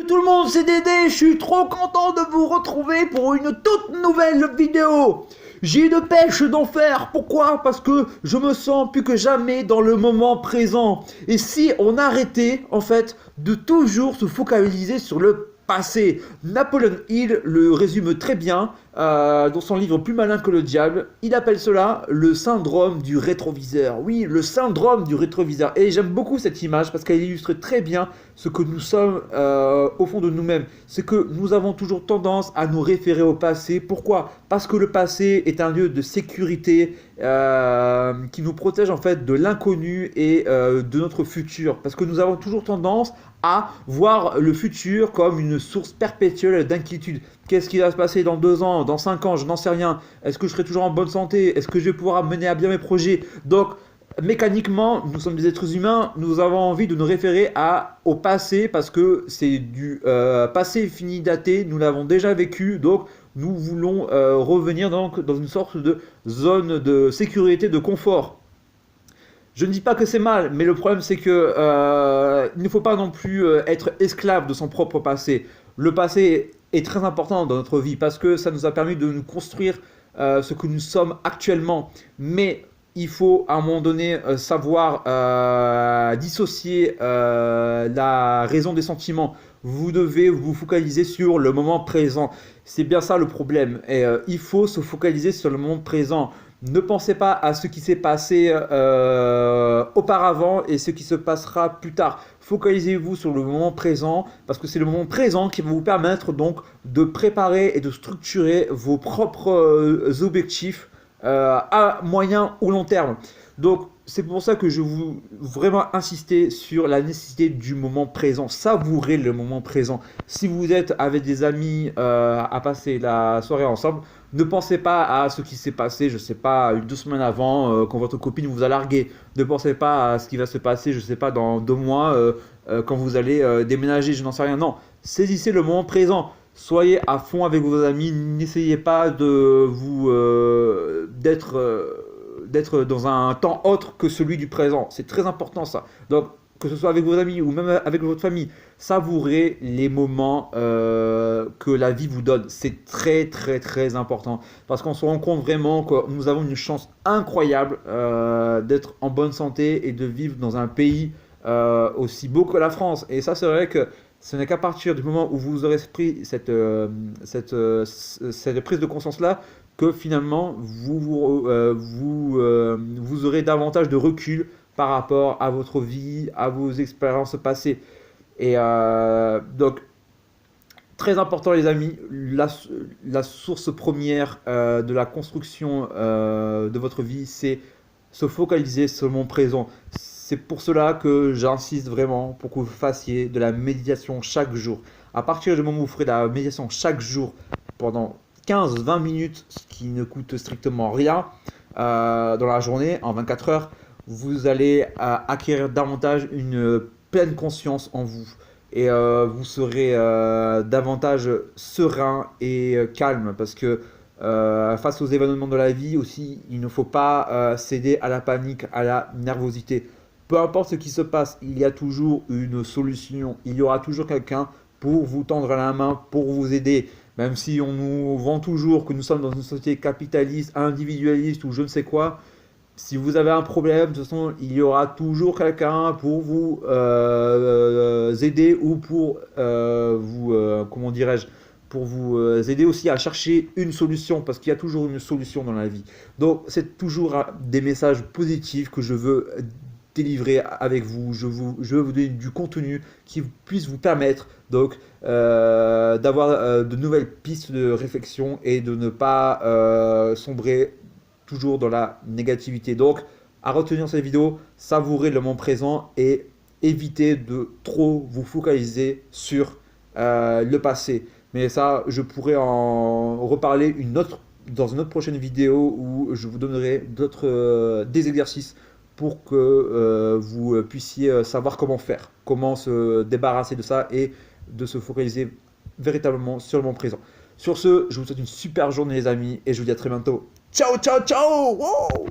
Tout le monde, c'est Dédé, je suis trop content de vous retrouver pour une toute nouvelle vidéo. J'ai une pêche d'enfer, pourquoi? Parce que je me sens plus que jamais dans le moment présent. Et si on arrêtait, en fait, de toujours se focaliser sur le passé. Napoleon Hill le résume très bien dans son livre Plus malin que le diable. Il appelle cela le syndrome du rétroviseur. Oui, le syndrome du rétroviseur. Et j'aime beaucoup cette image parce qu'elle illustre très bien ce que nous sommes au fond de nous-mêmes. C'est que nous avons toujours tendance à nous référer au passé. Pourquoi? Parce que le passé est un lieu de sécurité qui nous protège en fait de l'inconnu et de notre futur. Parce que nous avons toujours tendance à voir le futur comme une source perpétuelle d'inquiétude. Qu'est-ce qui va se passer dans 2 ans, dans 5 ans, je n'en sais rien. Est-ce que je serai toujours en bonne santé? Est-ce que je vais pouvoir mener à bien mes projets? Donc, mécaniquement, nous sommes des êtres humains, nous avons envie de nous référer au passé parce que c'est du passé fini daté, nous l'avons déjà vécu, donc nous voulons revenir donc dans une sorte de zone de sécurité, de confort. Je ne dis pas que c'est mal, mais le problème c'est que il ne faut pas non plus être esclave de son propre passé. Le passé est très important dans notre vie parce que ça nous a permis de nous construire ce que nous sommes actuellement. Mais il faut à un moment donné savoir dissocier la raison des sentiments. Vous devez vous focaliser sur le moment présent. C'est bien ça le problème. Et il faut se focaliser sur le moment présent. Ne pensez pas à ce qui s'est passé auparavant et ce qui se passera plus tard. Focalisez-vous sur le moment présent parce que c'est le moment présent qui va vous permettre donc de préparer et de structurer vos propres objectifs à moyen ou long terme. Donc c'est pour ça que je veux vraiment insister sur la nécessité du moment présent. Savourez le moment présent. Si vous êtes avec des amis à passer la soirée ensemble, ne pensez pas à ce qui s'est passé, je ne sais pas, 2 semaines avant, quand votre copine vous a largué. Ne pensez pas à ce qui va se passer, je ne sais pas, dans 2 mois, quand vous allez déménager, je n'en sais rien. Non, saisissez le moment présent. Soyez à fond avec vos amis, n'essayez pas de vous d'être dans un temps autre que celui du présent. C'est très important ça. Donc, que ce soit avec vos amis ou même avec votre famille, savourez les moments que la vie vous donne. C'est très très très important parce qu'on se rend compte vraiment que nous avons une chance incroyable d'être en bonne santé et de vivre dans un pays aussi beau que la France. Et ça, c'est vrai que ce n'est qu'à partir du moment où vous aurez pris cette prise de conscience-là que finalement vous aurez davantage de recul par rapport à votre vie, à vos expériences passées. Et donc, très important les amis, la source première de la construction de votre vie, c'est se focaliser sur le moment présent. C'est pour cela que j'insiste vraiment pour que vous fassiez de la méditation chaque jour. À partir du moment où vous ferez de la méditation chaque jour pendant 15-20 minutes, ce qui ne coûte strictement rien dans la journée, en 24 heures, vous allez acquérir davantage une pleine conscience en vous. Et vous serez davantage serein et calme parce que face aux événements de la vie aussi, il ne faut pas céder à la panique, à la nervosité. Peu importe ce qui se passe, il y a toujours une solution. Il y aura toujours quelqu'un pour vous tendre la main, pour vous aider. Même si on nous vend toujours que nous sommes dans une société capitaliste, individualiste ou je ne sais quoi, si vous avez un problème, de toute façon, il y aura toujours quelqu'un pour vous aider ou pour comment dirais-je, pour vous aider aussi à chercher une solution, parce qu'il y a toujours une solution dans la vie. Donc, c'est toujours des messages positifs que je veux délivrer avec vous. Je veux vous donner du contenu qui puisse vous permettre donc d'avoir de nouvelles pistes de réflexion et de ne pas sombrer toujours dans la négativité. Donc, à retenir cette vidéo, savourez le moment présent et évitez de trop vous focaliser sur le passé. Mais ça, je pourrais en reparler dans une autre prochaine vidéo où je vous donnerai des exercices pour que vous puissiez savoir comment faire, comment se débarrasser de ça et de se focaliser véritablement sur le moment présent. Sur ce, je vous souhaite une super journée les amis et je vous dis à très bientôt. Ciao, ciao, ciao! Wow!